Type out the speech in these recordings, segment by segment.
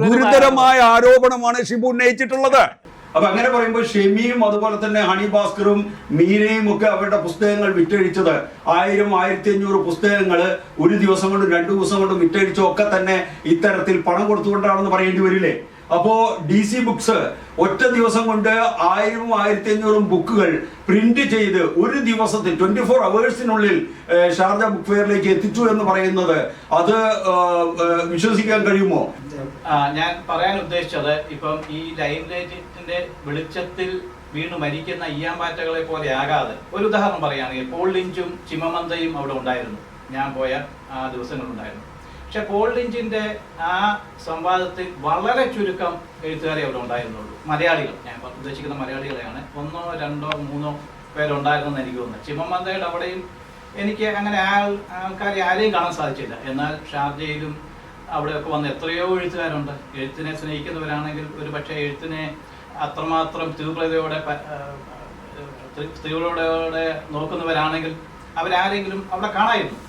ഗുരുതരമായ ആരോപണമാണ് ഷിബു ഉന്നയിച്ചിട്ടുള്ളത്. അപ്പൊ അങ്ങനെ പറയുമ്പോൾ ഷെമിയും അതുപോലെ തന്നെ ഹണി ഭാസ്കറും മീരയും ഒക്കെ അവരുടെ പുസ്തകങ്ങൾ വിറ്റഴിച്ചത് 1000-1500 പുസ്തകങ്ങൾ ഒരു ദിവസം കൊണ്ടും 2 ദിവസം കൊണ്ടും വിറ്റഴിച്ചൊക്കെ തന്നെ ഇത്തരത്തിൽ പണം കൊടുത്തുകൊണ്ടാണെന്ന് പറയേണ്ടി വരില്ലേ? അപ്പോ DC ബുക്സ് ഒറ്റ ദിവസം കൊണ്ട് 1000-1500 ബുക്കുകൾ പ്രിന്റ് ചെയ്ത് ഒരു ദിവസത്തിൽ 24 അവേഴ്സിനുള്ളിൽ ഷാർജ ബുക്ക് ഫെയറിലേക്ക് എത്തിച്ചു എന്ന് പറയുന്നത് അത് വിശ്വസിക്കാൻ കഴിയുമോ? ഞാൻ പറയാൻ ഉദ്ദേശിച്ചത് ഇപ്പം ഈ ലൈം ലൈറ്റിന്റെ വെളിച്ചത്തിൽ വീണ് മരിക്കുന്ന ഈയാമ്പാറ്റകളെ പോലെ ആകാതെ ഒരു ഉദാഹരണം പറയുകയാണെങ്കിൽ പോൾ ലിഞ്ചും ചിമമന്തയും അവിടെ ഉണ്ടായിരുന്നു. ഞാൻ പോയ ആ ദിവസങ്ങളുണ്ടായിരുന്നു. പക്ഷെ പോൾ ലിഞ്ചിന്റെ ആ സംവാദത്തിൽ വളരെ ചുരുക്കം എഴുത്തുകാരെ അവിടെ ഉണ്ടായിരുന്നുള്ളൂ. മലയാളികൾ, ഞാൻ ഉദ്ദേശിക്കുന്ന മലയാളികളെയാണ്. 1, 2, 3 പേരുണ്ടായിരുന്നെന്ന് എനിക്ക് തോന്നുന്നു. ചിമമന്തയുടെ അവിടെയും എനിക്ക് അങ്ങനെ ആൾക്കാരെ ആരെയും കാണാൻ സാധിച്ചില്ല. എന്നാൽ ഷാർജയിലും അവിടെയൊക്കെ വന്ന് എത്രയോ എഴുത്തുകാരുണ്ട്. എഴുത്തിനെ സ്നേഹിക്കുന്നവരാണെങ്കിൽ ഒരു പക്ഷേ എഴുത്തിനെ അത്രമാത്രം തീവ്രതയോടെ നോക്കുന്നവരാണെങ്കിൽ അവരാരെങ്കിലും അവിടെ കാണായിരുന്നു.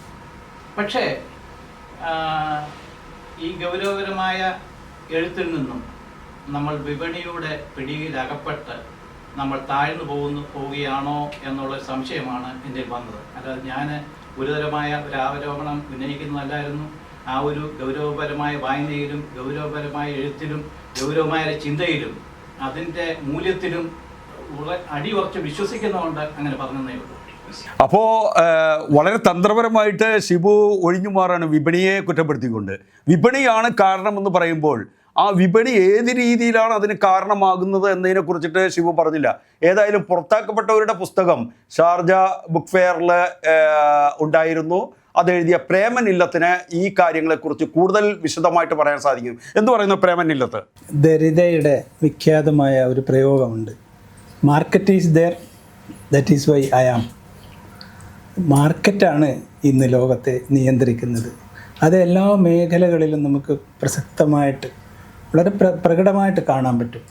പക്ഷേ ഈ ഗൗരവകരമായ എഴുത്തിൽ നിന്നും നമ്മൾ വിപണിയുടെ പിടിയിൽ അകപ്പെട്ട് നമ്മൾ താഴ്ന്നു പോവുകയാണോ എന്നുള്ള സംശയമാണ് എൻ്റെ വന്നത്. അല്ലാതെ ഞാൻ ഗുരുതരമായ ഒരു ആരോപണം ഉന്നയിക്കുന്നതല്ലായിരുന്നു. ആ ഒരു ഗൗരവപരമായ വായനയിലും ഗൗരവപരമായ എഴുത്തിലും ഗൗരവമായ ചിന്തയിലും അതിൻ്റെ മൂല്യത്തിലും അടിയുറച്ച് വിശ്വസിക്കുന്നതുകൊണ്ട് അങ്ങനെ പറഞ്ഞതേ ഉള്ളൂ. അപ്പോ വളരെ തന്ത്രപരമായിട്ട് ഷിബു ഒഴിഞ്ഞു മാറാണ് വിപണിയെ കുറ്റപ്പെടുത്തിക്കൊണ്ട്. വിപണിയാണ് കാരണമെന്ന് പറയുമ്പോൾ ആ വിപണി ഏത് രീതിയിലാണ് അതിന് കാരണമാകുന്നത് എന്നതിനെ കുറിച്ചിട്ട് ഷിബു പറഞ്ഞില്ല. ഏതായാലും പുറത്താക്കപ്പെട്ടവരുടെ പുസ്തകം ഷാർജ ബുക്ക് ഫെയറിൽ ഉണ്ടായിരുന്നു. അതെഴുതിയ പ്രേമൻ ഇല്ലത്തിന് ഈ കാര്യങ്ങളെക്കുറിച്ച് കൂടുതൽ വിശദമായിട്ട് പറയാൻ സാധിക്കും. എന്ത് പറയുന്നു പ്രേമൻ ഇല്ലത്ത്? ദരിദ്രയുടെ വിഖ്യാതമായ ഒരു പ്രയോഗമുണ്ട്, market is there, that is why I am. മാർക്കറ്റാണ് ഇന്ന് ലോകത്തെ നിയന്ത്രിക്കുന്നത്. അത് എല്ലാ മേഖലകളിലും നമുക്ക് പ്രസക്തമായിട്ട് വളരെ പ്രകടമായിട്ട് കാണാൻ പറ്റും.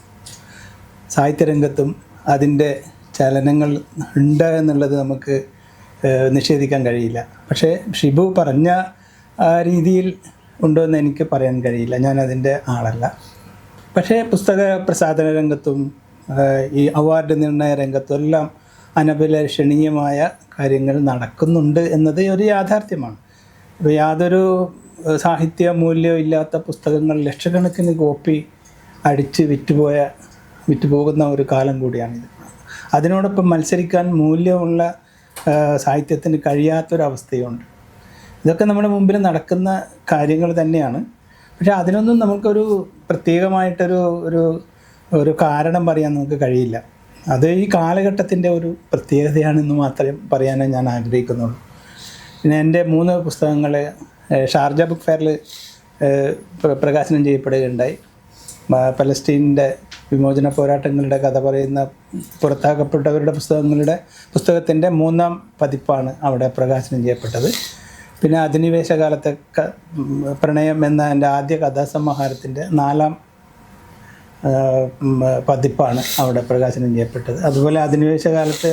സാഹിത്യരംഗത്തും അതിൻ്റെ ചലനങ്ങൾ ഉണ്ട് എന്നുള്ളത് നമുക്ക് നിഷേധിക്കാൻ കഴിയില്ല. പക്ഷേ ഷിബു പറഞ്ഞ ആ രീതിയിൽ ഉണ്ടോ എന്ന് എനിക്ക് പറയാൻ കഴിയില്ല, ഞാൻ അതിൻ്റെ ആളല്ല. പക്ഷേ പുസ്തക പ്രസാധന രംഗത്തും ഈ അവാർഡ് നിർണയ രംഗത്തും എല്ലാം അനഭിലഷണീയമായ കാര്യങ്ങൾ നടക്കുന്നുണ്ട് എന്നത് ഒരു യാഥാർത്ഥ്യമാണ്. ഇപ്പോൾ യാതൊരു സാഹിത്യ മൂല്യവും ഇല്ലാത്ത പുസ്തകങ്ങൾ ലക്ഷക്കണക്കിന് കോപ്പി അടിച്ച് വിറ്റുപോകുന്ന ഒരു കാലം കൂടിയാണിത്. അതിനോടൊപ്പം മത്സരിക്കാൻ മൂല്യമുള്ള സാഹിത്യത്തിന് കഴിയാത്തൊരവസ്ഥയുണ്ട്. ഇതൊക്കെ നമ്മുടെ മുമ്പിൽ നടക്കുന്ന കാര്യങ്ങൾ തന്നെയാണ്. പക്ഷേ അതിനൊന്നും നമുക്കൊരു പ്രത്യേകമായിട്ടൊരു ഒരു കാരണം പറയാൻ നമുക്ക് കഴിയില്ല. അത് ഈ കാലഘട്ടത്തിൻ്റെ ഒരു പ്രത്യേകതയാണെന്ന് മാത്രമേ പറയാനേ ഞാൻ ആഗ്രഹിക്കുന്നുള്ളൂ. പിന്നെ എൻ്റെ 3 പുസ്തകങ്ങൾ ഷാർജ ബുക്ക് ഫെയറിൽ പ്രകാശനം ചെയ്യപ്പെടുകയുണ്ടായി. പലസ്തീനിൻ്റെ വിമോചന പോരാട്ടങ്ങളുടെ കഥ പറയുന്ന പുറത്താക്കപ്പെട്ടവരുടെ പുസ്തകത്തിൻ്റെ 3ാം പതിപ്പാണ് അവിടെ പ്രകാശനം ചെയ്യപ്പെട്ടത്. പിന്നെ അധിനിവേശ കാലത്തെ പ്രണയം എന്ന എൻ്റെ ആദ്യ കഥാസമാഹാരത്തിൻ്റെ 4ാം പതിപ്പാണ് അവിടെ പ്രകാശനം ചെയ്യപ്പെട്ടത്. അതുപോലെ അധിനിവേശ കാലത്ത്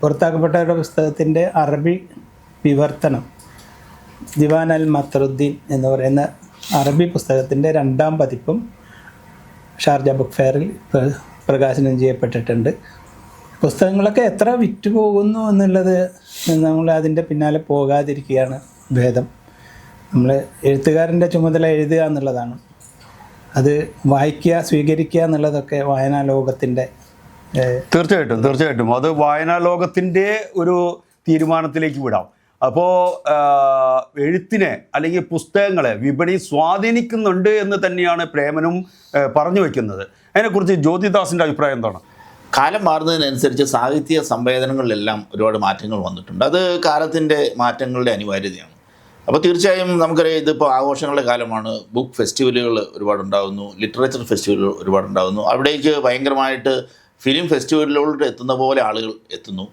പുറത്താക്കപ്പെട്ടവരുടെ പുസ്തകത്തിൻ്റെ അറബി വിവർത്തനം ദിവാൻ അൽ മത്തറുദ്ദീൻ എന്ന് പറയുന്ന അറബി പുസ്തകത്തിൻ്റെ 2ാം പതിപ്പും ഷാർജ ബുക്ക് ഫെയറിൽ പ്രകാശനം ചെയ്യപ്പെട്ടിട്ടുണ്ട്. പുസ്തകങ്ങളൊക്കെ എത്ര വിറ്റുപോകുന്നു എന്നുള്ളത് നമ്മൾ അതിൻ്റെ പിന്നാലെ പോകാതിരിക്കുകയാണ് ഭേദം. നമ്മൾ എഴുത്തുകാരൻ്റെ ചുമതല എഴുതുക എന്നുള്ളതാണ്. അത് വായിക്കുക, സ്വീകരിക്കുക എന്നുള്ളതൊക്കെ വായനാ ലോകത്തിൻ്റെ തീർച്ചയായിട്ടും അത് വായനാ ലോകത്തിൻ്റെ ഒരു തീരുമാനത്തിലേക്ക് വിടാം. അപ്പോൾ എഴുത്തിനെ അല്ലെങ്കിൽ പുസ്തകങ്ങളെ വിപണി സ്വാധീനിക്കുന്നുണ്ട് എന്ന് തന്നെയാണ് പ്രേമനും പറഞ്ഞു വയ്ക്കുന്നത്. അതിനെക്കുറിച്ച് ജ്യോതിദാസിൻ്റെ അഭിപ്രായം എന്താണ്? കാലം മാറുന്നതിനനുസരിച്ച് സാഹിത്യ സംവേദനങ്ങളിലെല്ലാം ഒരുപാട് മാറ്റങ്ങൾ വന്നിട്ടുണ്ട്. അത് കാലത്തിൻ്റെ മാറ്റങ്ങളുടെ അനിവാര്യതയാണ്. അപ്പോൾ തീർച്ചയായും നമുക്കറിയാം, ഇതിപ്പോൾ ആഘോഷങ്ങളുടെ കാലമാണ്. ബുക്ക് ഫെസ്റ്റിവലുകൾ ഒരുപാടുണ്ടാകുന്നു, ലിറ്ററേച്ചർ ഫെസ്റ്റിവലുകൾ ഒരുപാടുണ്ടാകുന്നു. അവിടേക്ക് ഭയങ്കരമായിട്ട് ഫിലിം ഫെസ്റ്റിവലുകളിലോട്ട് എത്തുന്ന പോലെ ആളുകൾ എത്തുന്നു.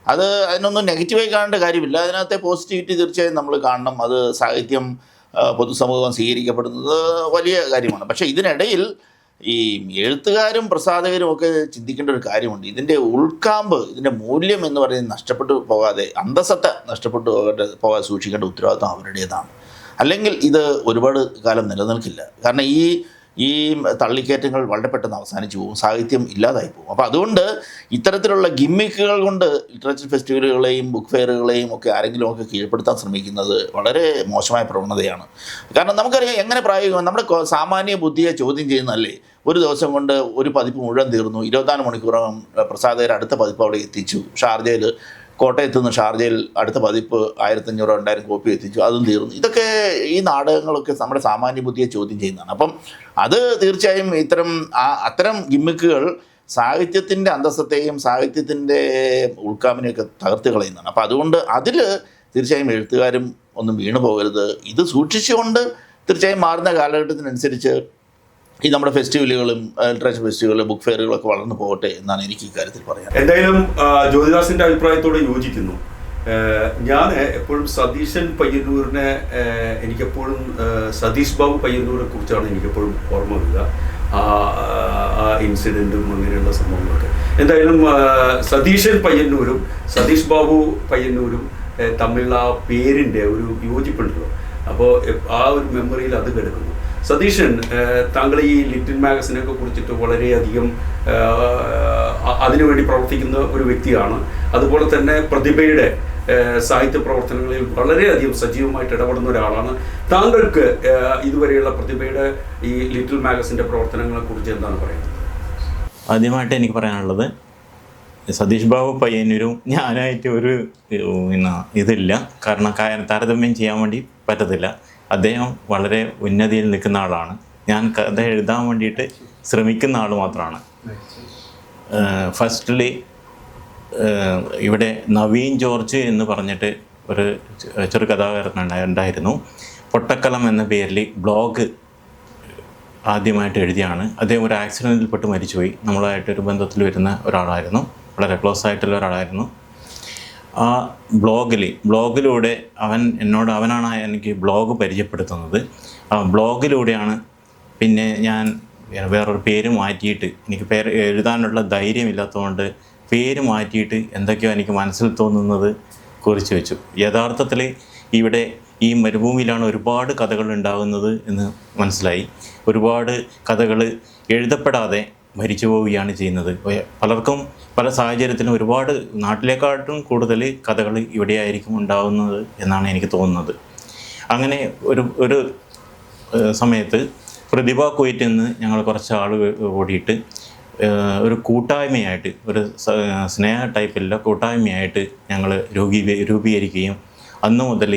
അതിനൊന്നും നെഗറ്റീവായി കാണേണ്ട കാര്യമില്ല. അതിനകത്തെ പോസിറ്റിവിറ്റി തീർച്ചയായും നമ്മൾ കാണണം. അത് സാഹിത്യം പൊതുസമൂഹം സ്വീകരിക്കപ്പെടുന്നത് വലിയ കാര്യമാണ്. പക്ഷേ ഇതിനിടയിൽ ഈ എഴുത്തുകാരും പ്രസാധകരും ഒക്കെ ചിന്തിക്കേണ്ട ഒരു കാര്യമുണ്ട്. ഇതിൻ്റെ ഉൾക്കാമ്പ്, ഇതിൻ്റെ മൂല്യം എന്ന് പറയുന്നത് നഷ്ടപ്പെട്ടു പോകാതെ, അന്തസത്ത നഷ്ടപ്പെട്ടു പോകാതെ സൂക്ഷിക്കേണ്ട ഉത്തരവാദിത്വം അവരുടേതാണ്. അല്ലെങ്കിൽ ഇത് ഒരുപാട് കാലം നിലനിൽക്കില്ല. കാരണം ഈ തള്ളിക്കയറ്റങ്ങൾ വളരെ പെട്ടെന്ന് അവസാനിച്ചു പോകും, സാഹിത്യം ഇല്ലാതായി പോകും. അപ്പോൾ അതുകൊണ്ട് ഇത്തരത്തിലുള്ള ഗിമ്മിക്കുകൾ കൊണ്ട് ലിറ്ററേച്ചർ ഫെസ്റ്റിവലുകളെയും ബുക്ക് ഫെയറുകളെയും ഒക്കെ ആരെങ്കിലുമൊക്കെ കീഴ്പ്പെടുത്താൻ ശ്രമിക്കുന്നത് വളരെ മോശമായ പ്രവണതയാണ്. കാരണം നമുക്കറിയാം എങ്ങനെ പ്രായോഗികമാണ്. നമ്മുടെ സാമാന്യ ബുദ്ധിയെ ചോദ്യം ചെയ്യുന്നതല്ലേ. ഒരു ദിവസം കൊണ്ട് ഒരു പതിപ്പ് മുഴുവൻ തീർന്നു, 24 മണിക്കൂറകം പ്രസാധകർ അടുത്ത പതിപ്പ് അവിടെ എത്തിച്ചു. ഷാർജയിൽ, കോട്ടയത്ത് നിന്ന് ഷാർജയിൽ അടുത്ത പതിപ്പ് 1500-2000 കോപ്പി എത്തിച്ചു, അതും തീർന്നു. ഇതൊക്കെ ഈ നാടകങ്ങളൊക്കെ നമ്മുടെ സാമാന്യ ബുദ്ധിയെ ചോദ്യം ചെയ്യുന്നതാണ്. അപ്പം അത് തീർച്ചയായും അത്തരം ഗിമ്മിക്കുകൾ സാഹിത്യത്തിൻ്റെ അന്തസ്സത്തെയും സാഹിത്യത്തിൻ്റെ ഉൾക്കാമിനെയൊക്കെ തകർത്ത് കളയുന്നതാണ്. അപ്പോൾ അതുകൊണ്ട് അതിൽ തീർച്ചയായും എഴുത്തുകാരും ഒന്നും വീണു പോകരുത്. ഇത് സൂക്ഷിച്ചുകൊണ്ട് തീർച്ചയായും മാറുന്ന കാലഘട്ടത്തിനനുസരിച്ച് ഈ നമ്മുടെ ഫെസ്റ്റിവലുകളും ലിറ്ററേച്ചർ ഫെസ്റ്റിവലുകളും ബുക്ക് ഫെയറുകളൊക്കെ വളർന്നു പോകട്ടെ എന്നാണ് എനിക്ക് ഈ കാര്യത്തിൽ പറയാൻ. എന്തായാലും ജ്യോതിദാസിന്റെ അഭിപ്രായത്തോട് യോജിക്കുന്നു. ഞാൻ എപ്പോഴും സതീശൻ പയ്യന്നൂരിനെ എനിക്കെപ്പോഴും സതീഷ് ബാബു പയ്യന്നൂരിനെ കുറിച്ചാണ് എനിക്കെപ്പോഴും ഓർമ്മ വരിക. ആ ഇൻസിഡൻറ്റും അങ്ങനെയുള്ള സംഭവങ്ങളൊക്കെ. എന്തായാലും സതീശൻ പയ്യന്നൂരും സതീഷ് ബാബു പയ്യന്നൂരും തമ്മിലുള്ള ആ പേരിൻ്റെ ഒരു യോജിപ്പുണ്ടല്ലോ. അപ്പോൾ ആ ഒരു മെമ്മറിയിൽ അത് കിടക്കുന്നു. സതീശൻ, താങ്കൾ ഈ ലിറ്റിൽ മാഗസിനൊക്കെ കുറിച്ചിട്ട് വളരെയധികം അതിനുവേണ്ടി പ്രവർത്തിക്കുന്ന ഒരു വ്യക്തിയാണ്. അതുപോലെ തന്നെ പ്രതിഭയുടെ സാഹിത്യ പ്രവർത്തനങ്ങളിൽ വളരെയധികം സജീവമായിട്ട് ഇടപെടുന്ന ഒരാളാണ്. താങ്കൾക്ക് ഇതുവരെയുള്ള പ്രതിഭയുടെ ഈ ലിറ്റിൽ മാഗസിൻ്റെ പ്രവർത്തനങ്ങളെ കുറിച്ച് എന്താണ് പറയുന്നത്? ആദ്യമായിട്ട് എനിക്ക് പറയാനുള്ളത്, സതീഷ് ബാബു പയ്യന്നൂരും ഞാനായിട്ട് ഒരു ഇതില്ല. കാരണം താരതമ്യം ചെയ്യാൻ വേണ്ടി പറ്റത്തില്ല. അദ്ദേഹം വളരെ ഉന്നതിയിൽ നിൽക്കുന്ന ആളാണ്. ഞാൻ കഥ എഴുതാൻ വേണ്ടിയിട്ട് ശ്രമിക്കുന്ന ആൾ മാത്രമാണ്. ഫസ്റ്റ്ലി ഇവിടെ നവീൻ ജോർജ് എന്ന് പറഞ്ഞിട്ട് ഒരു ചെറു കഥാകാരൻ ഉണ്ടായിരുന്നു. പൊട്ടക്കലം എന്ന പേരിൽ ബ്ലോഗ് ആദ്യമായിട്ട് എഴുതിയാണ്. അദ്ദേഹം ഒരു ആക്സിഡൻറ്റിൽപ്പെട്ട് മരിച്ചുപോയി. നമ്മളായിട്ടൊരു ബന്ധത്തിൽ വരുന്ന ഒരാളായിരുന്നു, വളരെ ക്ലോസ് ആയിട്ടുള്ള ഒരാളായിരുന്നു. ആ ബ്ലോഗിലൂടെ അവനാണ് എനിക്ക് ബ്ലോഗ് പരിചയപ്പെടുത്തുന്നത്. ആ ബ്ലോഗിലൂടെയാണ് പിന്നെ ഞാൻ വേറൊരു പേര് മാറ്റിയിട്ട്, എനിക്ക് എഴുതാനുള്ള ധൈര്യമില്ലാത്തതുകൊണ്ട് പേര് മാറ്റിയിട്ട് എന്തൊക്കെയോ എനിക്ക് മനസ്സിൽ തോന്നുന്നത് കുറിച്ച് വെച്ചു. യഥാർത്ഥത്തിൽ ഇവിടെ ഈ മരുഭൂമിയിലാണ് ഒരുപാട് കഥകൾ ഉണ്ടാകുന്നത് എന്ന് മനസ്സിലായി. ഒരുപാട് കഥകൾ എഴുതപ്പെടാതെ മരിച്ചു പോവുകയാണ് ചെയ്യുന്നത്. പലർക്കും പല സാഹചര്യത്തിലും ഒരുപാട് നാട്ടിലേക്കാട്ടും കൂടുതൽ കഥകൾ ഇവിടെയായിരിക്കും ഉണ്ടാകുന്നത് എന്നാണ് എനിക്ക് തോന്നുന്നത്. അങ്ങനെ ഒരു സമയത്ത് പ്രതിഭ കുവൈറ്റിൽ നിന്ന് ഞങ്ങൾ കുറച്ച് ആൾ കൂടിയിട്ട് ഒരു കൂട്ടായ്മയായിട്ട്, ഒരു സ്നേഹ ടൈപ്പിലുള്ള കൂട്ടായ്മയായിട്ട് ഞങ്ങൾ രൂപീകരിക്കുകയും അന്നു മുതൽ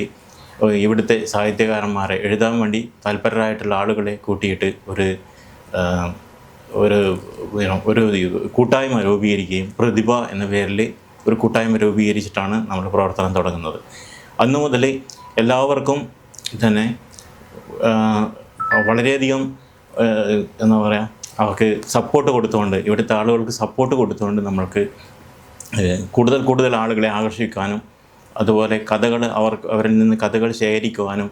ഇവിടുത്തെ സാഹിത്യകാരന്മാരെ, എഴുതാൻ വേണ്ടി താല്പര്യരായിട്ടുള്ള ആളുകളെ കൂട്ടിയിട്ട് ഒരു കൂട്ടായ്മ രൂപീകരിക്കുകയും പ്രതിഭ എന്ന പേരിൽ ഒരു കൂട്ടായ്മ രൂപീകരിച്ചിട്ടാണ് നമ്മൾ പ്രവർത്തനം തുടങ്ങുന്നത്. അന്നു മുതൽ എല്ലാവർക്കും തന്നെ വളരെയധികം എന്താ പറയുക, അവർക്ക് സപ്പോർട്ട് കൊടുത്തുകൊണ്ട്, ഇവിടുത്തെ ആളുകൾക്ക് സപ്പോർട്ട് കൊടുത്തുകൊണ്ട് നമ്മൾക്ക് കൂടുതൽ ആളുകളെ ആകർഷിക്കാനും അതുപോലെ അവരിൽ നിന്ന് കഥകൾ ശേഖരിക്കുവാനും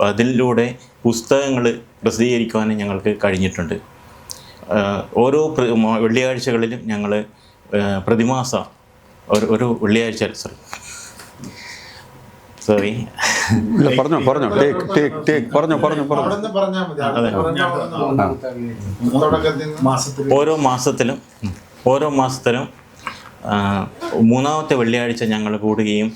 അതിലൂടെ പുസ്തകങ്ങൾ പ്രസിദ്ധീകരിക്കുവാനും ഞങ്ങൾക്ക് കഴിഞ്ഞിട്ടുണ്ട്. ഓരോ വെള്ളിയാഴ്ചകളിലും ഞങ്ങൾ പ്രതിമാസ ഒരു വെള്ളിയാഴ്ച ഓരോ മാസത്തിലും മൂന്നാമത്തെ വെള്ളിയാഴ്ച ഞങ്ങൾ കൂടുകയും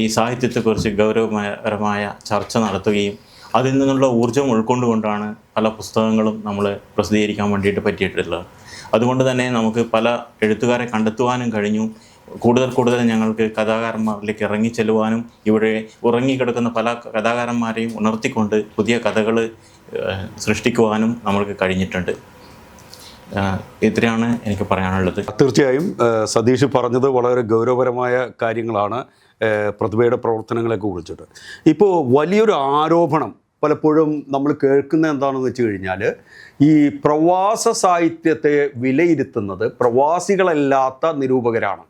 ഈ സാഹിത്യത്തെക്കുറിച്ച് ഗൗരവപരമായ ചർച്ച നടത്തുകയും അതിൽ നിന്നുള്ള ഊർജ്ജം ഉൾക്കൊണ്ടുകൊണ്ടാണ് പല പുസ്തകങ്ങളും നമ്മൾ പ്രസിദ്ധീകരിക്കാൻ വേണ്ടിയിട്ട് പറ്റിയിട്ടുള്ളത്. അതുകൊണ്ട് തന്നെ നമുക്ക് പല എഴുത്തുകാരെ കണ്ടെത്തുവാനും കഴിഞ്ഞു. കൂടുതൽ ഞങ്ങൾക്ക് കഥാകാരന്മാരിലേക്ക് ഇറങ്ങിച്ചെല്ലുവാനും ഇവിടെ ഉറങ്ങിക്കിടക്കുന്ന പല കഥാകാരന്മാരെയും ഉണർത്തിക്കൊണ്ട് പുതിയ കഥകൾ സൃഷ്ടിക്കുവാനും നമ്മൾക്ക് കഴിഞ്ഞിട്ടുണ്ട്. ഇത്രയാണ് എനിക്ക് പറയാനുള്ളത്. തീർച്ചയായും സതീഷ് പറഞ്ഞത് വളരെ ഗൗരവപരമായ കാര്യങ്ങളാണ് പ്രതിഭയുടെ പ്രവർത്തനങ്ങളെയൊക്കെ കുറിച്ചിട്ട്. ഇപ്പോൾ വലിയൊരു ആരോപണം പലപ്പോഴും നമ്മൾ കേൾക്കുന്നത് എന്താണെന്ന് വെച്ച് കഴിഞ്ഞാൽ, ഈ പ്രവാസ സാഹിത്യത്തെ വിലയിരുത്തുന്നത് പ്രവാസികളല്ലാത്ത നിരൂപകരാണ്.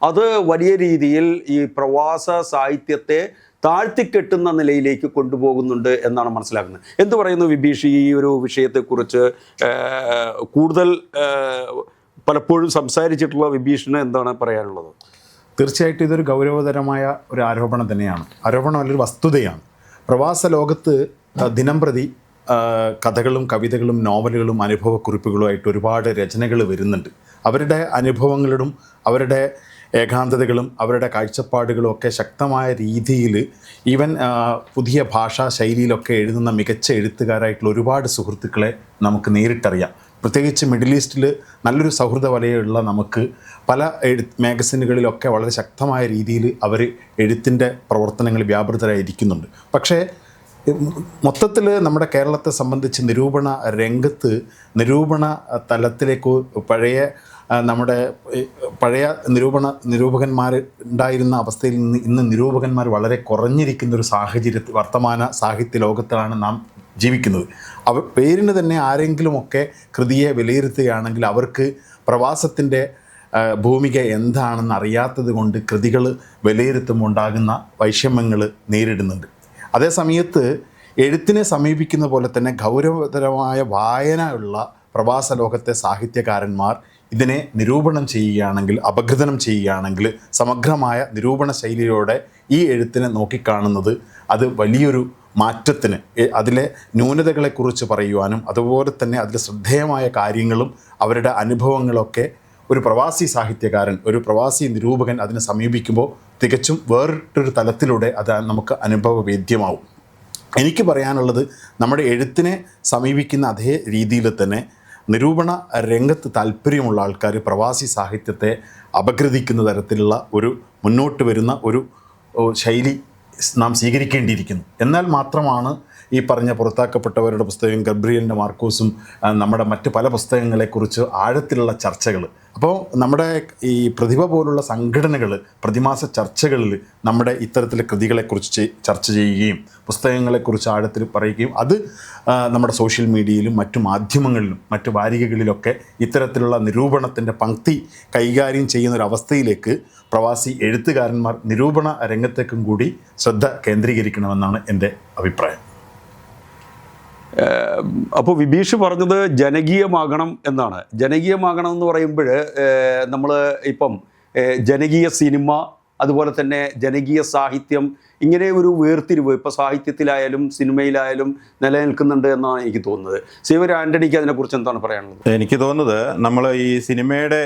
അത് വലിയ രീതിയിൽ ഈ പ്രവാസ സാഹിത്യത്തെ താഴ്ത്തിക്കെട്ടുന്ന നിലയിലേക്ക് കൊണ്ടുപോകുന്നുണ്ട് എന്നാണ് മനസ്സിലാക്കുന്നത്. എന്ത് പറയുന്നു വിഭീഷ് ഈ ഒരു വിഷയത്തെക്കുറിച്ച്? കൂടുതൽ പലപ്പോഴും സംസാരിച്ചിട്ടുള്ള വിഭീഷിന് എന്താണ് പറയാനുള്ളത്? തീർച്ചയായിട്ടും ഇതൊരു ഗൗരവതരമായ ഒരു ആരോപണം തന്നെയാണ്. ആരോപണം ഒരു വസ്തുതയാണ്. പ്രവാസ ലോകത്ത് ദിനംപ്രതി കഥകളും കവിതകളും നോവലുകളും അനുഭവക്കുറിപ്പുകളുമായിട്ട് ഒരുപാട് രചനകൾ വരുന്നുണ്ട്. അവരുടെ അനുഭവങ്ങളും അവരുടെ ഏകാന്തതകളും അവരുടെ കാഴ്ചപ്പാടുകളും ഒക്കെ ശക്തമായ രീതിയിൽ ഈവൻ പുതിയ ഭാഷാ ശൈലിയിലൊക്കെ എഴുതുന്ന മികച്ച എഴുത്തുകാരായിട്ടുള്ള ഒരുപാട് സുഹൃത്തുക്കളെ നമുക്ക് നേരിട്ടറിയാം. പ്രത്യേകിച്ച് മിഡിൽ ഈസ്റ്റിൽ നല്ലൊരു സൗഹൃദ വലയമുള്ള നമുക്ക് പല മാഗസിനുകളിലൊക്കെ വളരെ ശക്തമായ രീതിയിൽ അവർ എഴുത്തിൻ്റെ പ്രവർത്തനങ്ങൾ വ്യാപൃതരായിരിക്കുന്നുണ്ട്. പക്ഷേ മൊത്തത്തിൽ നമ്മുടെ കേരളത്തെ സംബന്ധിച്ച് നിരൂപണ രംഗത്ത് നിരൂപണ തലത്തിലേക്ക് നമ്മുടെ പഴയ നിരൂപകന്മാർ ഉണ്ടായിരുന്ന അവസ്ഥയിൽ നിന്ന് ഇന്ന് നിരൂപകന്മാർ വളരെ കുറഞ്ഞിരിക്കുന്ന ഒരു സാഹചര്യത്തിൽ വർത്തമാന സാഹിത്യ ലോകത്തിലാണ് നാം ജീവിക്കുന്നത്. പേരിന് തന്നെ ആരെങ്കിലുമൊക്കെ കൃതിയെ വിലയിരുത്തുകയാണെങ്കിൽ അവർക്ക് പ്രവാസത്തിൻ്റെ ഭൂമിക എന്താണെന്ന് അറിയാത്തത് കൊണ്ട് കൃതികൾ വിലയിരുത്തുമ്പോൾ ഉണ്ടാകുന്ന വൈഷമ്യങ്ങൾ നേരിടുന്നുണ്ട്. അതേസമയത്ത് എഴുത്തിനെ സമീപിക്കുന്ന പോലെ തന്നെ ഗൗരവതരമായ വായന ഉള്ള പ്രവാസ ലോകത്തെ സാഹിത്യകാരന്മാർ ഇതിനെ നിരൂപണം ചെയ്യുകയാണെങ്കിൽ, അപഗ്രഥനം ചെയ്യുകയാണെങ്കിൽ, സമഗ്രമായ നിരൂപണ ശൈലിയോടെ ഈ എഴുത്തിനെ നോക്കിക്കാണുന്നത് അത് വലിയൊരു മാറ്റത്തിന്, അതിലെ ന്യൂനതകളെക്കുറിച്ച് പറയുവാനും അതുപോലെ തന്നെ അതിൽ ശ്രദ്ധേയമായ കാര്യങ്ങളും അവരുടെ അനുഭവങ്ങളൊക്കെ ഒരു പ്രവാസി സാഹിത്യകാരൻ, ഒരു പ്രവാസി നിരൂപകൻ അതിനെ സമീപിക്കുമ്പോൾ തികച്ചും വേറിട്ടൊരു തലത്തിലൂടെ അത് നമുക്ക് അനുഭവവേദ്യമാവും. എനിക്ക് പറയാനുള്ളത്, നമ്മുടെ എഴുത്തിനെ സമീപിക്കുന്ന അതേ രീതിയിൽ തന്നെ നിരൂപണ രംഗത്ത് താല്പര്യമുള്ള ആൾക്കാർ പ്രവാസി സാഹിത്യത്തെ അപഗ്രഥിക്കുന്ന തരത്തിലുള്ള ഒരു മുന്നോട്ട് വരുന്ന ഒരു ശൈലി നാം സ്വീകരിക്കേണ്ടിയിരിക്കുന്നു. എന്നാൽ മാത്രമാണ് ഈ പറഞ്ഞ പുറത്താക്കപ്പെട്ടവരുടെ പുസ്തകം, ഗബ്രിയലിൻ്റെ മാർക്കോസും നമ്മുടെ മറ്റ് പല പുസ്തകങ്ങളെക്കുറിച്ച് ആഴത്തിലുള്ള ചർച്ചകൾ, അപ്പോൾ നമ്മുടെ ഈ പ്രതിഭ പോലുള്ള സംഘടനകൾ പ്രതിമാസ ചർച്ചകളിൽ നമ്മുടെ ഇത്തരത്തിലെ കൃതികളെക്കുറിച്ച് ചർച്ച ചെയ്യുകയും പുസ്തകങ്ങളെക്കുറിച്ച് ആഴത്തിൽ പറയുകയും അത് നമ്മുടെ സോഷ്യൽ മീഡിയയിലും മറ്റു മാധ്യമങ്ങളിലും മറ്റു വാരികകളിലൊക്കെ ഇത്തരത്തിലുള്ള നിരൂപണത്തിൻ്റെ പങ്ക്തി കൈകാര്യം ചെയ്യുന്നൊരവസ്ഥയിലേക്ക് പ്രവാസി എഴുത്തുകാരന്മാർ നിരൂപണ രംഗത്തേക്കും കൂടി ശ്രദ്ധ കേന്ദ്രീകരിക്കണമെന്നാണ് എൻ്റെ അഭിപ്രായം. അപ്പോൾ വിഭീഷ് പറഞ്ഞത് ജനകീയമാകണം എന്നാണ്. ജനകീയമാകണം എന്ന് പറയുമ്പോൾ നമ്മൾ ഇപ്പം ജനകീയ സിനിമ, അതുപോലെ തന്നെ ജനകീയ സാഹിത്യം, ഇങ്ങനെ ഒരു വേർതിരിവ് ഇപ്പോൾ സാഹിത്യത്തിലായാലും സിനിമയിലായാലും നിലനിൽക്കുന്നുണ്ട് എന്നാണ് എനിക്ക് തോന്നുന്നത്. സേവ്യർ ആൻ്റണിക്ക് അതിനെക്കുറിച്ച് എന്താണ് പറയാനുള്ളത്? എനിക്ക് തോന്നുന്നത്, നമ്മൾ ഈ സിനിമയുടെ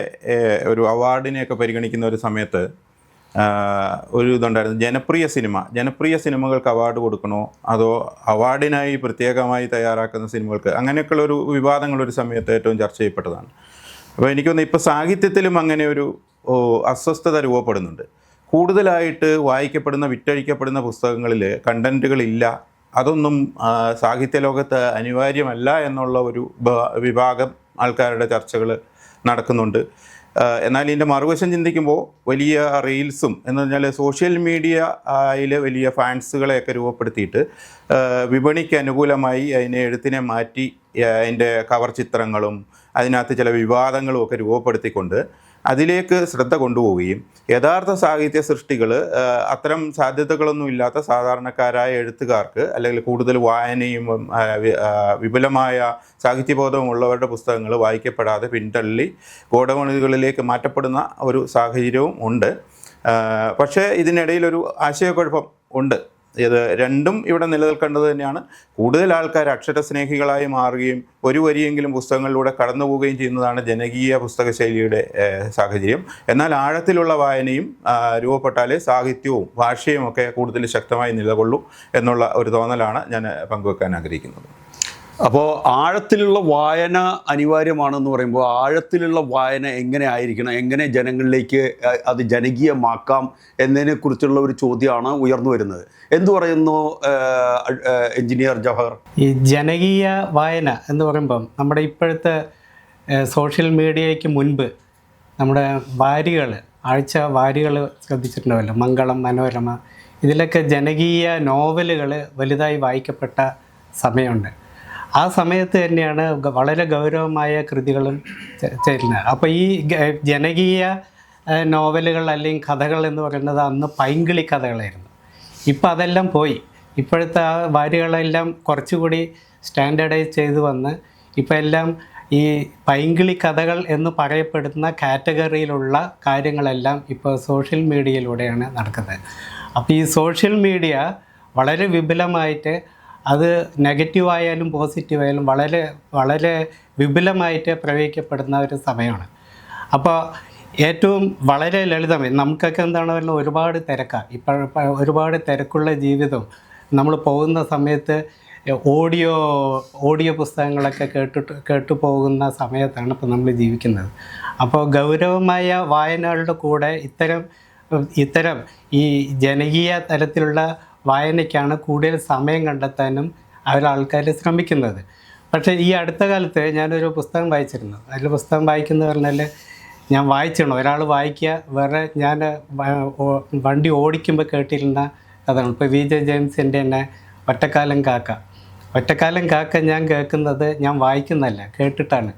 ഒരു അവാർഡിനെയൊക്കെ പരിഗണിക്കുന്ന ഒരു സമയത്ത് ഒരു ഇതുണ്ടായിരുന്നു, ജനപ്രിയ സിനിമകൾക്ക് അവാർഡ് കൊടുക്കണോ അതോ അവാർഡിനായി പ്രത്യേകമായി തയ്യാറാക്കുന്ന സിനിമകൾക്ക്, അങ്ങനെയൊക്കെയുള്ള ഒരു വിവാദങ്ങൾ ഒരു സമയത്ത് ഏറ്റവും ചർച്ച ചെയ്യപ്പെട്ടതാണ്. അപ്പോൾ എനിക്ക് തോന്നുന്നു ഇപ്പോൾ സാഹിത്യത്തിലും അങ്ങനെ ഒരു അസ്വസ്ഥത രൂപപ്പെടുന്നുണ്ട്. കൂടുതലായിട്ട് വായിക്കപ്പെടുന്ന വിറ്റഴിക്കപ്പെടുന്ന പുസ്തകങ്ങളിൽ കണ്ടൻറ്റുകളില്ല, അതൊന്നും സാഹിത്യ ലോകത്ത് അനിവാര്യമല്ല എന്നുള്ള ഒരു വിഭാഗം ആൾക്കാരുടെ ചർച്ചകൾ നടക്കുന്നുണ്ട്. എന്നാൽ ഇതിൻ്റെ മറുവശം ചിന്തിക്കുമ്പോൾ വലിയ റീൽസും എന്ന് പറഞ്ഞാൽ സോഷ്യൽ മീഡിയയിൽ വലിയ ഫാൻസുകളെയൊക്കെ രൂപപ്പെടുത്തിയിട്ട് വിപണിക്ക് അനുകൂലമായി അതിനെ എഴുത്തിനെ മാറ്റി അതിൻ്റെ കവർ ചിത്രങ്ങളും അതിനകത്ത് ചില വിവാദങ്ങളും ഒക്കെ രൂപപ്പെടുത്തിക്കൊണ്ട് അതിലേക്ക് ശ്രദ്ധ കൊണ്ടുപോവുകയും യഥാർത്ഥ സാഹിത്യ സൃഷ്ടികൾ അത്തരം സാധ്യതകളൊന്നും ഇല്ലാത്ത സാധാരണക്കാരായ എഴുത്തുകാർക്ക് അല്ലെങ്കിൽ കൂടുതൽ വായനയും വിപുലമായ സാഹിത്യബോധമുള്ളവരുടെ പുസ്തകങ്ങൾ വായിക്കപ്പെടാതെ പിന്തള്ളി ഗോഡൗണുകളിലേക്ക് മാറ്റപ്പെടുന്ന ഒരു സാഹചര്യവും ഉണ്ട്. പക്ഷേ ഇതിനിടയിലൊരു ആശയക്കുഴപ്പം ഉണ്ട്. ഇത് രണ്ടും ഇവിടെ നിലനിൽക്കേണ്ടത് തന്നെയാണ്. കൂടുതൽ ആൾക്കാർ അക്ഷരസ്നേഹികളായി മാറുകയും ഒരു വരിയെങ്കിലും പുസ്തകങ്ങളിലൂടെ കടന്നു പോവുകയും ചെയ്യുന്നതാണ് ജനകീയ പുസ്തക ശൈലിയുടെ സാഹചര്യം. എന്നാൽ ആഴത്തിലുള്ള വായനയും രൂപപ്പെട്ടാലേ സാഹിത്യവും ഭാഷയും ഒക്കെ കൂടുതൽ ശക്തമായി നിലകൊള്ളൂ എന്നുള്ള ഒരു തോന്നലാണ് ഞാൻ പങ്കുവെക്കാൻ ആഗ്രഹിക്കുന്നത്. അപ്പോൾ ആഴത്തിലുള്ള വായന അനിവാര്യമാണെന്ന് പറയുമ്പോൾ ആഴത്തിലുള്ള വായന എങ്ങനെ ആയിരിക്കണം, എങ്ങനെ ജനങ്ങളിലേക്ക് അത് ജനകീയമാക്കാം എന്നതിനെക്കുറിച്ചുള്ള ഒരു ചോദ്യമാണ് ഉയർന്നു വരുന്നത്. എന്തു പറയുന്നു എഞ്ചിനീയർ ജവഹർ? ഈ ജനകീയ വായന എന്ന് പറയുമ്പം നമ്മുടെ ഇപ്പോഴത്തെ സോഷ്യൽ മീഡിയയ്ക്ക് മുൻപ് നമ്മുടെ ആഴ്ച വാരികൾ ശ്രദ്ധിച്ചിട്ടുണ്ടാവല്ലോ, മംഗളം, മനോരമ, ഇതിലൊക്കെ ജനകീയ നോവലുകൾ വലുതായി വായിക്കപ്പെട്ട സമയമുണ്ട്. ആ സമയത്ത് തന്നെയാണ് വളരെ ഗൗരവമായ കൃതികളും ചേരുന്നത്. അപ്പോൾ ഈ ജനകീയ നോവലുകൾ അല്ലെങ്കിൽ കഥകൾ എന്ന് പറയുന്നത് അന്ന് പൈങ്കിളി കഥകളായിരുന്നു. ഇപ്പം അതെല്ലാം പോയി. ഇപ്പോഴത്തെ ആ വാരികളെല്ലാം കുറച്ചുകൂടി സ്റ്റാൻഡേർഡൈസ് ചെയ്ത് വന്ന് ഇപ്പം എല്ലാം ഈ പൈങ്കിളി കഥകൾ എന്ന് പറയപ്പെടുന്ന കാറ്റഗറിയിലുള്ള കാര്യങ്ങളെല്ലാം ഇപ്പോൾ സോഷ്യൽ മീഡിയയിലൂടെയാണ് നടക്കുന്നത്. അപ്പോൾ ഈ സോഷ്യൽ മീഡിയ വളരെ വിപുലമായിട്ട് അത് നെഗറ്റീവായാലും പോസിറ്റീവായാലും വളരെ വളരെ വിപുലമായിട്ട് പ്രയോഗിക്കപ്പെടുന്ന ഒരു സമയമാണ്. അപ്പോൾ ഏറ്റവും വളരെ ലളിതമായി നമുക്കൊക്കെ എന്താണ് പറയുന്നത്, ഒരുപാട് തിരക്കാണ് ഇപ്പോൾ, ഒരുപാട് തിരക്കുള്ള ജീവിതം. നമ്മൾ പോകുന്ന സമയത്ത് ഓഡിയോ പുസ്തകങ്ങളൊക്കെ കേട്ടു പോകുന്ന സമയത്താണ് ഇപ്പോൾ നമ്മൾ ജീവിക്കുന്നത്. അപ്പോൾ ഗൗരവമായ വായനകളുടെ കൂടെ ഇത്തരം ഈ ജനകീയ തരത്തിലുള്ള വായനയ്ക്കാണ് കൂടുതൽ സമയം കണ്ടെത്താനും ആൾക്കാർ ശ്രമിക്കുന്നത്. പക്ഷേ ഈ അടുത്ത കാലത്ത് ഞാനൊരു പുസ്തകം വായിച്ചിരുന്നു. അതിൽ പുസ്തകം വായിക്കുന്നത് പറഞ്ഞാൽ ഞാൻ വായിച്ചിരുന്നു, ഒരാൾ വായിക്കുക, വേറെ ഞാൻ വണ്ടി ഓടിക്കുമ്പോൾ കേട്ടിരുന്ന കഥകൾ. ഇപ്പോൾ VJ ജെയിംസിൻ്റെ തന്നെ ഒറ്റക്കാലം കാക്ക ഞാൻ കേൾക്കുന്നത്, ഞാൻ വായിക്കുന്നതല്ല, കേട്ടിട്ടാണ്.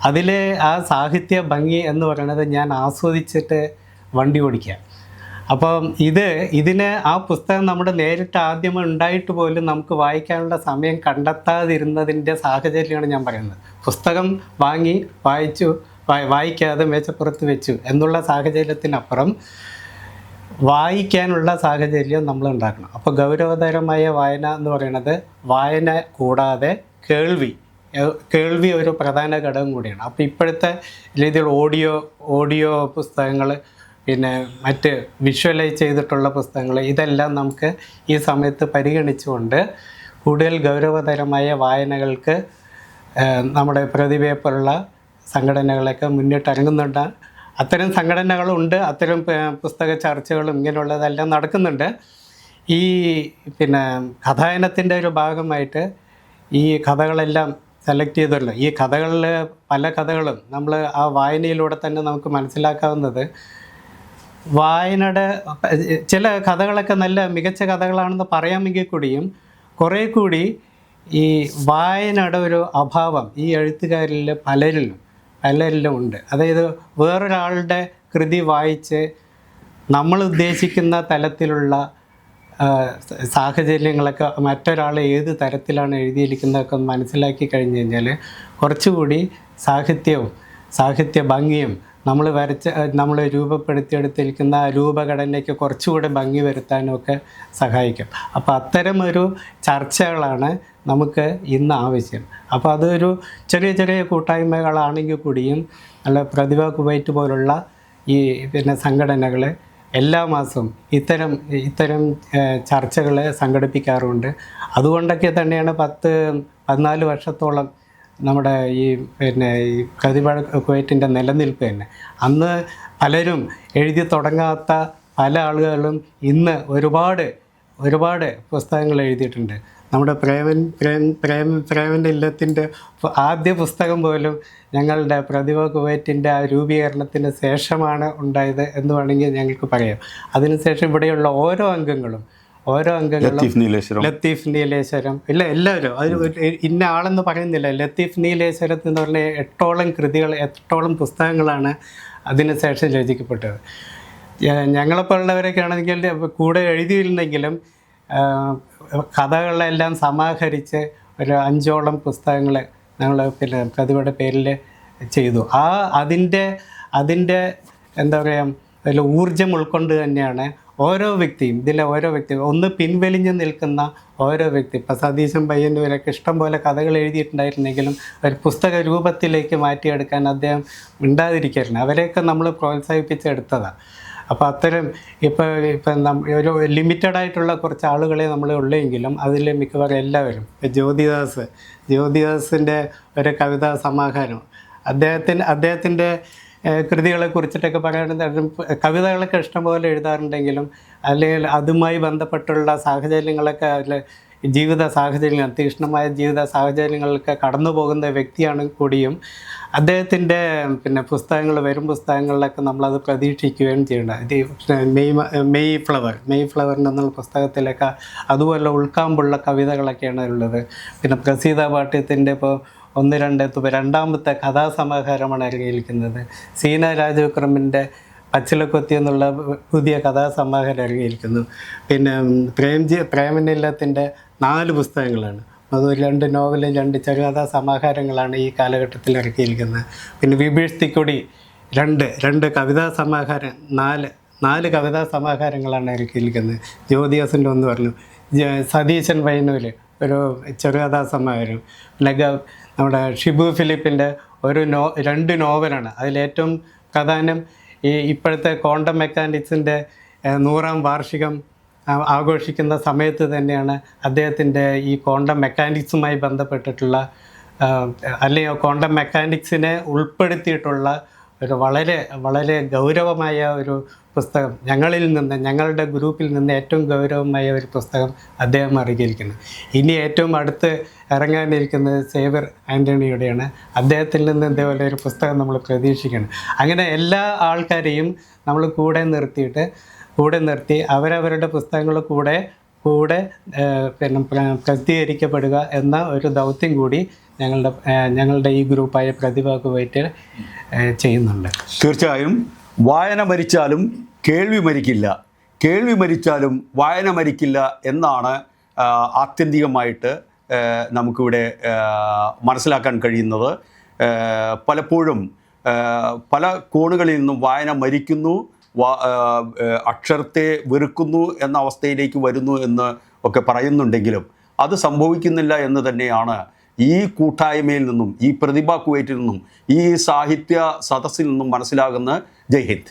അതിൽ ആ സാഹിത്യ ഭംഗി എന്ന് പറയുന്നത് ഞാൻ ആസ്വദിച്ചിട്ട് വണ്ടി ഓടിക്കുക. അപ്പം ഇതിന് ആ പുസ്തകം നമ്മുടെ നേരിട്ട് ആദ്യം ഉണ്ടായിട്ട് പോലും നമുക്ക് വായിക്കാനുള്ള സമയം കണ്ടെത്താതിരുന്നതിൻ്റെ സാഹചര്യമാണ് ഞാൻ പറയുന്നത്. പുസ്തകം വാങ്ങി വായിക്കാതെ മേശപ്പുറത്ത് വെച്ചു എന്നുള്ള സാഹചര്യത്തിനപ്പുറം വായിക്കാനുള്ള സാഹചര്യം നമ്മൾ ഉണ്ടാക്കണം. അപ്പോൾ ഗൗരവതരമായ വായന എന്ന് പറയുന്നത് വായന കൂടാതെ കേൾവി ഒരു പ്രധാന ഘടകം കൂടിയാണ്. അപ്പോൾ ഇപ്പോഴത്തെ രീതിയിൽ ഓഡിയോ പുസ്തകങ്ങൾ, പിന്നെ മറ്റ് വിഷ്വലൈസ് ചെയ്തിട്ടുള്ള പുസ്തകങ്ങൾ, ഇതെല്ലാം നമുക്ക് ഈ സമയത്ത് പരിഗണിച്ചുകൊണ്ട് കൂടുതൽ ഗൗരവതരമായ വായനകൾക്ക് നമ്മുടെ പ്രതിഭയെ പോലുള്ള സംഘടനകളൊക്കെ മുന്നിട്ടിറങ്ങുന്നുണ്ട്. അത്തരം സംഘടനകളുണ്ട്, അത്തരം പുസ്തക ചർച്ചകളും ഇങ്ങനെയുള്ളതെല്ലാം നടക്കുന്നുണ്ട്. ഈ കഥായനത്തിൻ്റെ ഒരു ഭാഗമായിട്ട് ഈ കഥകളെല്ലാം സെലക്ട് ചെയ്തല്ലോ. ഈ കഥകളിൽ പല കഥകളും നമ്മൾ ആ വായനയിലൂടെ തന്നെ നമുക്ക് മനസ്സിലാക്കാവുന്നത്, വായനയുടെ ചില കഥകളൊക്കെ നല്ല മികച്ച കഥകളാണെന്ന് പറയാമെങ്കിൽ കൂടിയും കുറേ കൂടി ഈ വായനയുടെ ഒരു അഭാവം ഈ എഴുത്തുകാരിൽ പലരിലും ഉണ്ട്. അതായത് വേറൊരാളുടെ കൃതി വായിച്ച് നമ്മൾ ഉദ്ദേശിക്കുന്ന തലത്തിലുള്ള സാഹചര്യങ്ങളൊക്കെ മറ്റൊരാൾ ഏത് തരത്തിലാണ് എഴുതിയിരിക്കുന്നതൊക്കെ മനസ്സിലാക്കി കഴിഞ്ഞ് കഴിഞ്ഞാൽ കുറച്ചുകൂടി സാഹിത്യ ഭംഗിയും നമ്മൾ രൂപപ്പെടുത്തിയെടുത്തിരിക്കുന്ന രൂപഘടനയ്ക്ക് കുറച്ചുകൂടെ ഭംഗി വരുത്താനും ഒക്കെ സഹായിക്കും. അപ്പോൾ അത്തരമൊരു ചർച്ചകളാണ് നമുക്ക് ഇന്ന് ആവശ്യം. അപ്പോൾ അതൊരു ചെറിയ കൂട്ടായ്മകളാണെങ്കിൽ കൂടിയും അല്ല, പ്രതിഭ കുവൈറ്റ് പോലുള്ള ഈ സംഘടനകൾ എല്ലാ മാസവും ഇത്തരം ചർച്ചകൾ സംഘടിപ്പിക്കാറുണ്ട്. അതുകൊണ്ടൊക്കെ തന്നെയാണ് 14 വർഷത്തോളം നമ്മുടെ ഈ പ്രതിഭ കുവൈറ്റിൻ്റെ നിലനിൽപ്പ് തന്നെ. അന്ന് പലരും എഴുതി തുടങ്ങാത്ത പല ആളുകളും ഇന്ന് ഒരുപാട് പുസ്തകങ്ങൾ എഴുതിയിട്ടുണ്ട്. നമ്മുടെ പ്രേമൻ്റെ ഇല്ലത്തിൻ്റെ ആദ്യ പുസ്തകം പോലും ഞങ്ങളുടെ പ്രതിഭ കുവൈറ്റിൻ്റെ ആ രൂപീകരണത്തിന് ശേഷമാണ് ഉണ്ടായത് എന്ന് വേണമെങ്കിൽ ഞങ്ങൾക്ക് പറയാം. അതിനുശേഷം ഇവിടെയുള്ള ഓരോ അംഗങ്ങളും ലത്തീഫ് നീലേശ്വരം എല്ലാവരും അതിന് ഇന്ന ആളെന്ന് പറയുന്നില്ല. ലത്തീഫ് നീലേശ്വരത്ത് എന്ന് പറഞ്ഞ 8ഓളം പുസ്തകങ്ങളാണ് അതിനുശേഷം രചിക്കപ്പെട്ടത്. ഞങ്ങളെപ്പോലുള്ളവരൊക്കെ ആണെങ്കിൽ കൂടെ എഴുതിയിരുന്നെങ്കിലും കഥകളെല്ലാം സമാഹരിച്ച് ഒരു 5ഓളം പുസ്തകങ്ങൾ ഞങ്ങൾ പ്രതിഭയുടെ പേരിൽ ചെയ്തു. അതിൻ്റെ എന്താ പറയുക, അതിൽ ഊർജം ഉൾക്കൊണ്ട് തന്നെയാണ് ഓരോ വ്യക്തിയും ഒന്ന് പിൻവലിഞ്ഞ് നിൽക്കുന്ന ഓരോ വ്യക്തി. ഇപ്പോൾ സതീശൻ പയ്യന്നൂരൊക്കെ ഇഷ്ടം പോലെ കഥകൾ എഴുതിയിട്ടുണ്ടായിരുന്നെങ്കിലും ഒരു പുസ്തക രൂപത്തിലേക്ക് മാറ്റിയെടുക്കാൻ അദ്ദേഹം ഉണ്ടാതിരിക്കായിരുന്നു. അവരെയൊക്കെ നമ്മൾ പ്രോത്സാഹിപ്പിച്ചെടുത്തതാണ്. അപ്പോൾ അത്തരം ഇപ്പം ഒരു ലിമിറ്റഡായിട്ടുള്ള കുറച്ച് ആളുകളെ നമ്മൾ ഉള്ളെങ്കിലും അതിൽ മിക്കവാറും എല്ലാവരും, ജ്യോതിദാസിൻ്റെ ഒരു കവിതാ സമാഹാരം, അദ്ദേഹത്തിൻ്റെ കൃതികളെ കുറിച്ചിട്ടൊക്കെ പറയുന്നത്, കവിതകളൊക്കെ ഇഷ്ടംപോലെ എഴുതാറുണ്ടെങ്കിലും അല്ലെങ്കിൽ അതുമായി ബന്ധപ്പെട്ടുള്ള സാഹചര്യങ്ങളൊക്കെ തീക്ഷ്ണമായ ജീവിത സാഹചര്യങ്ങളൊക്കെ കടന്നു പോകുന്ന വ്യക്തിയാണ് കൂടിയും അദ്ദേഹത്തിൻ്റെ വരും പുസ്തകങ്ങളിലൊക്കെ നമ്മളത് പ്രതീക്ഷിക്കുകയും ചെയ്യേണ്ടത്. ഇത് മെയ് ഫ്ലവർ എന്നുള്ള പുസ്തകത്തിലൊക്കെ അതുപോലെ ഉൾക്കാമ്പുള്ള കവിതകളൊക്കെയാണ് ഉള്ളത്. പിന്നെ പ്രസീത പാട്യത്തിൻ്റെ ഇപ്പോൾ 1-2 രണ്ടാമത്തെ കഥാസമാഹാരമാണ് ഇറങ്ങിയിരിക്കുന്നത്. സീന രാജവിക്രമിൻ്റെ പച്ചിലക്കൊത്തി എന്നുള്ള പുതിയ കഥാസമാഹാരം ഇറങ്ങിയിരിക്കുന്നു. പിന്നെ പ്രേമനില്ലത്തിൻ്റെ 4 പുസ്തകങ്ങളാണ്. അത് 2 നോവലും 2 ചെറുകഥാ സമാഹാരങ്ങളാണ് ഈ കാലഘട്ടത്തിൽ ഇറക്കിയിരിക്കുന്നത്. പിന്നെ വിഭീഷ് തിക്കൊടി 2 കവിതാ സമാഹാരം, 4 കവിതാ സമാഹാരങ്ങളാണ് ഇറക്കിയിരിക്കുന്നത്. ജ്യോതിദാസിൻ്റെ ഒന്ന് പറഞ്ഞു. സതീശൻ വൈനൂര് ഒരു ചെറുകഥാ സമാഹാരം, പിന്നെ നമ്മുടെ ഷിബു ഫിലിപ്പിൻ്റെ ഒരു 2 നോവലാണ്. അതിലേറ്റവും പ്രധാനം ഈ ഇപ്പോഴത്തെ ക്വാണ്ടം മെക്കാനിക്സിൻ്റെ 100ാം വാർഷികം ആഘോഷിക്കുന്ന സമയത്ത് തന്നെയാണ് അദ്ദേഹത്തിൻ്റെ ഈ ക്വാണ്ടം മെക്കാനിക്സുമായി ബന്ധപ്പെട്ടിട്ടുള്ള അല്ലെങ്കിൽ ക്വാണ്ടം മെക്കാനിക്സിനെ ഉൾപ്പെടുത്തിയിട്ടുള്ള ഒരു വളരെ വളരെ ഗൗരവമായ ഒരു പുസ്തകം, ഞങ്ങളുടെ ഗ്രൂപ്പിൽ നിന്ന് ഏറ്റവും ഗൗരവമായ ഒരു പുസ്തകം അദ്ദേഹം ഇറങ്ങിയിരിക്കുന്നത്. ഇനി ഏറ്റവും അടുത്ത് ഇറങ്ങാനിരിക്കുന്നത് സേവ്യർ ആൻ്റണിയുടെയാണ്. അദ്ദേഹത്തിൽ നിന്ന് ഇതേപോലെ ഒരു പുസ്തകം നമ്മൾ പ്രതീക്ഷിക്കണം. അങ്ങനെ എല്ലാ ആൾക്കാരെയും നമ്മൾ കൂടെ നിർത്തി അവരവരുടെ പുസ്തകങ്ങൾ കൂടെ പിന്നെ പ്രസിദ്ധീകരിക്കപ്പെടുക എന്ന ഒരു ദൗത്യം കൂടി ഞങ്ങളുടെ ഈ ഗ്രൂപ്പായ പ്രതിഭ കുവൈറ്റ് ചെയ്യുന്നുണ്ട്. തീർച്ചയായും വായന മരിച്ചാലും കേൾവി മരിക്കില്ല, കേൾവി മരിച്ചാലും വായന മരിക്കില്ല എന്നാണ് ആത്യന്തികമായിട്ട് നമുക്കിവിടെ മനസ്സിലാക്കാൻ കഴിയുന്നത്. പലപ്പോഴും പല കോണുകളിൽ നിന്നും വായന മരിക്കുന്നു, അക്ഷരത്തെ വെറുക്കുന്നു എന്ന അവസ്ഥയിലേക്ക് വരുന്നു എന്ന് ഒക്കെ പറയുന്നുണ്ടെങ്കിലും അത് സംഭവിക്കുന്നില്ല എന്ന് തന്നെയാണ് ഈ കൂട്ടായ്മയിൽ നിന്നും, ഈ പ്രതിഭ കുവൈറ്റിൽ നിന്നും, ഈ സാഹിത്യ സദസ്സിൽ നിന്നും മനസ്സിലാകുന്ന. ജയ് ഹിന്ദ്.